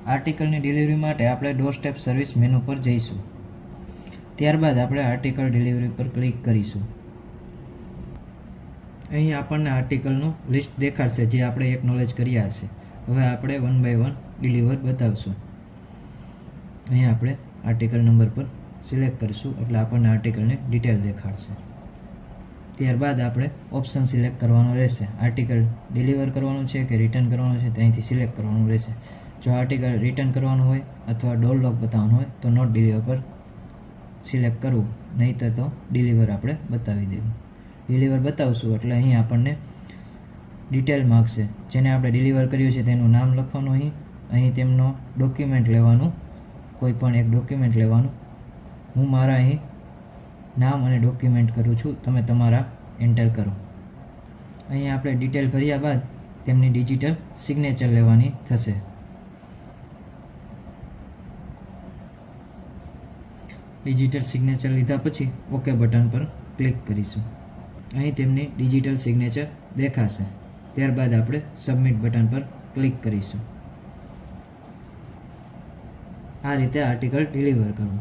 આર્ટિકલની delivery માટે આપણે door step service menu પર જઈશું. ત્યારબાદ આપણે આર્ટિકલ ડિલિવરી પર ક્લિક કરીશું. અહીં આપણને આર્ટિકલનું લિસ્ટ દેખાડશે જે આપણે એકનોલેજ કર્યા હશે. હવે આપણે 1 બાય 1 ડિલિવર બતાવશું. અહીં આપણે આર્ટિકલ નંબર પર સિલેક્ટ કરીશું એટલે આપણને આર્ટિકલની ડિટેલ દેખાડશે. ત્યારબાદ આપણે ઓપ્શન સિલેક્ટ કરવાનો રહેશે. આર્ટિકલ ડિલિવર કરવાનું છે કે રિટર્ન કરવાનું છે ત્યાંથી સિલેક્ટ કરવાનું રહેશે. જો આર્ટિકલ રિટર્ન કરવાનું હોય અથવા ડોર લોક બતાવવાનું હોય તો નોટ ડિલિવર પર સિલેક્ટ કરવું, નહીંતર તો ડિલિવર આપણે બતાવી દેવું. ડિલિવર બતાવશું એટલે અહીં આપણને ડિટેલ માગશે. જેને આપણે ડિલિવર કર્યું છે તેનું નામ લખવાનું, અહીં તેમનો ડોક્યુમેન્ટ લેવાનું, કોઈ પણ એક ડોક્યુમેન્ટ લેવાનું. હું મારા અહીં નામ અને ડોક્યુમેન્ટ કરું છું, તમે તમારા એન્ટર કરો. અહીં આપણે ડિટેલ ભર્યા બાદ તેમની ડિજિટલ સિગ્નેચર લેવાની થશે. ડિજિટલ સિગ્નેચર લીધા પછી ઓકે બટન પર ક્લિક કરીશું. અહીં તેમની ડિજિટલ સિગ્નેચર દેખાશે. ત્યારબાદ આપણે સબમિટ બટન પર ક્લિક કરીશું. આ રીતે આર્ટિકલ ડિલિવર કરવું.